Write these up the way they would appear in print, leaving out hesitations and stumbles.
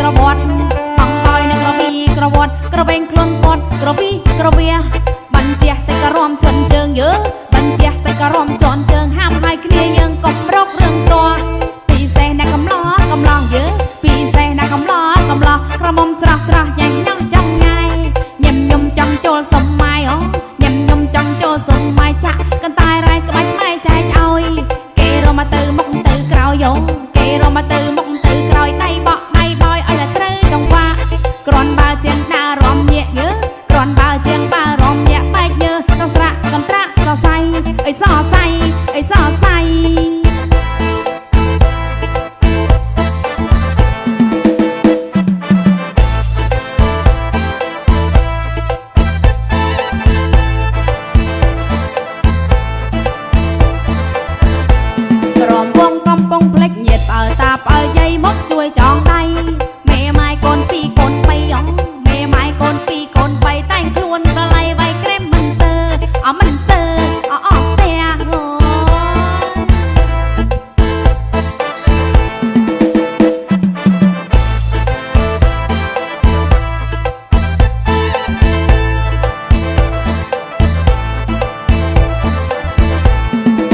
ក្រវត្តបងហើយនឹងក្រវីក្រវត្តក្រវែងខ្លួនគាត់ក្រវីក្រវាបញ្ជាតែក៏រំជន់ជើងយើបញ្ជាតែក៏រំជន់ជើងហាមហើយគ្នាយើងកុំរករឿងតពីសេះណាកំឡោកំឡងយើពីសេះណាកំឡោកំឡោក្រមុំស្រស់ស្រស់ញ៉ាំញ៉ាំចង់ងាយញ៉ាំញុំចង់ចូលសុំម៉ាយអូញ៉ាំញុំចង់ចូលសុំម៉ាយចាក់កន្តែរ៉ែក្បាច់ម៉ែចែកឲ្យគេរមមកទៅមុខទៅក្រោយយោគេរមមកទៅមុខទៅក្រោយដៃបក់ដៃបយឲ្យតែត្រូវចង្វាក់គ្រាន់បើជាងដើររំញាក់យើគ្រាន់បើជាងបើរំញាក់បែកយើទៅស្រាក់កន្ត្រាក់សរសៃអីសរសៃអីសរសៃជួយចងដៃមេម៉ាយកូនពីរកូនបីអងមេម៉ាយកូនពីរកូនបីតែងខ្លួនប្រឡ័យវាយក្រែមមិនស្ទើមិនស្ទើអស់ស្ទះ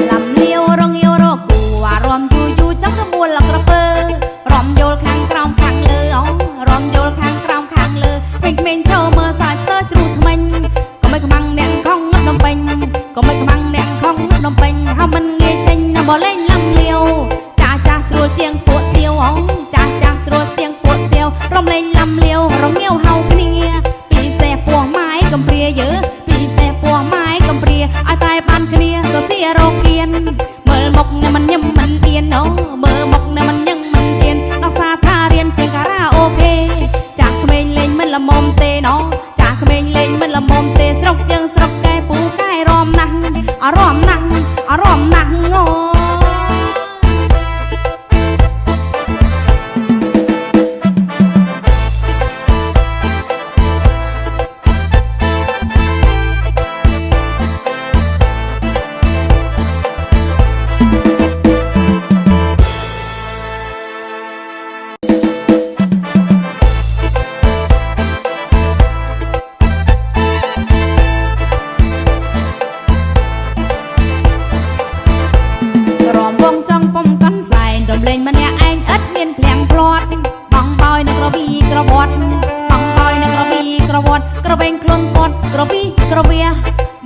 លំលាវរងយោរកគូអារម្មណ៍យូរចាំរមួលក្រពើរំយល់ខាងក្រោមខាងលើអងរំយល់ខាងក្រោមខាងលើពេញក្មេងចូលមើលសាច់ស្ទើជ្រូថ្មិញក៏មិនខ្មាំងអ្នកខំងឹតនំពេញក៏មិនខ្មាំងអ្នកខំងឹតនំពេញហើយមិនងាយចេញណាបើលេងលំលាវចាស់ចាស់ស្រួលជាងពួកស្ទៀវអងចាស់ចាស់ស្រួលជាងពួកស្ទៀវរំលេងលំលាវរងាវហៅគ្នាពីសេះពោះម៉ាយកំព្រាយើពីសេះពោះម៉ាយកំព្រាឲ្យតែបានគ្នាទៅសៀរោគៀនមើលមុខមិនញឹមមិនទៀនអូមើលមុខមិនញឹមមិនទៀនដល់សាថារៀនទាំងការ៉ាអូខេចាស់ក្មេងលេងមិនល្មមទេណោចាស់ក្មេងលេងមិនល្មមទេស្រុកយើងស្រុកកែពូកែរំណាស់អារម្មណ៍ណាស់អារម្មណ៍ណាស់អូលេងម្នាក់ឯងឥតមានភ្លាំងព្រាត់បងបយនឹងក្រវីក្រវត្តបងបយនឹងក្រវីក្រវត្តក្រវែងខ្លួនគាត់ក្រវីក្រវា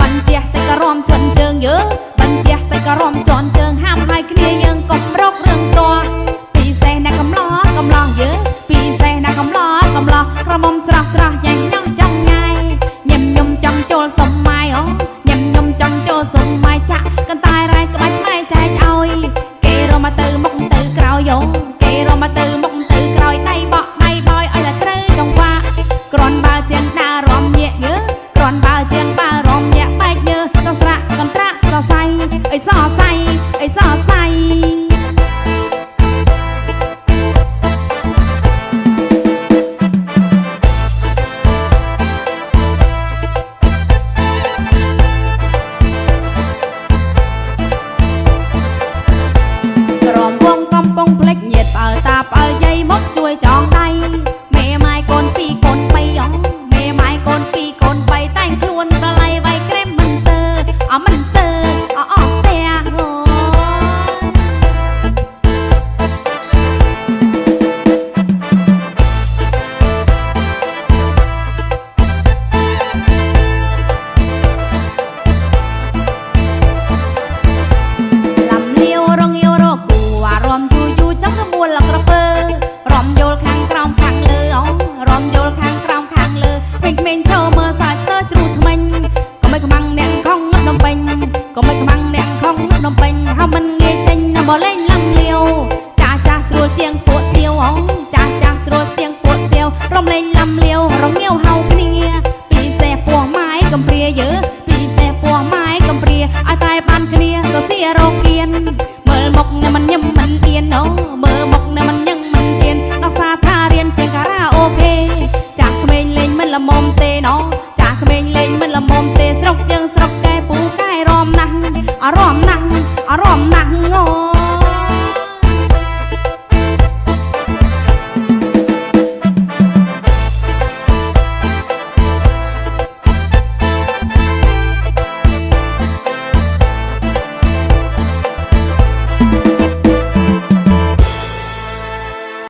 បញ្ជាតែក៏រំជន់ជើងយើបញ្ជាតែក៏រំជន់ជើងហាមហើយគ្នាយើងកុំរករឿងតពីសេះណាកំឡោកំឡងយើពីសេះណាកំឡោកំឡោក្រមុំស្រស់ស្រស់ញ៉ាំញ៉ាំចង់ងាយញ៉ាំញុំចង់ចូលសុំម៉ាយអូញ៉ាំញុំចង់ចូលសុំម៉ាយចាក់កន្តែរ៉ែក្បាច់ម៉ែចែកឲ្យគេរមមកទៅមុខទៅក្រោយយោគេរមមកទៅមុខទៅក្រោយដៃបក់ដៃបយឲ្យតែត្រូវចង្វាក់គ្រាន់បើជាងដើររំញាក់យើគ្រាន់បើជាងបើរំញាក់បែកយើទៅស្រាក់កន្ត្រាក់សរសៃអីសរសៃអីសរសៃជួយចងដៃមេម៉ាយកូនពីរកូនបីអងមេម៉ាយកូនពីរកូនបីតែងខ្លួនប្រឡ័យវាយក្រែមមិនស្ទើមិនស្ទើអស់ស្ទះលំលាវរងាវរកគូអារម្មណ៍យូរចាំរមួលក្រពើរំយល់ខាងក្រោមខាងលើអងរំយល់ខាងក្រោមខាងលើពេញក្មេងចូលមើលសាច់ស្ទើជ្រូថ្មិញក៏មិនខ្មាំងអ្នកខំងឹតនំពេញក៏មិនខ្មាំងអ្នកខំងឹតនំពេញហើយមិនងាយចេញណាបើលេងលំលាវចាស់ចាស់ស្រួលជាងពួកស្ទៀវអងចាស់ចាស់ស្រួលជាងពួកស្ទៀវរំលេងលំលាវរងាវហៅគ្នាពីសេះពោះម៉ាយកំព្រាយើពីសេះពោះម៉ាយកំព្រាឲ្យតែបានគ្នាទៅសៀរោគៀនមើលមុខមិនញឹមមិនទៀនអូមើលមុខមិនញឹមមិនទៀនដល់សាថារៀនទាំងការ៉ាអូខេចាស់ក្មេងលេងមិនល្មមទេណោចាស់ក្មេងលេងមិនល្មមទេស្រុកយើងស្រុកកែពូកែរំណាស់អារម្មណ៍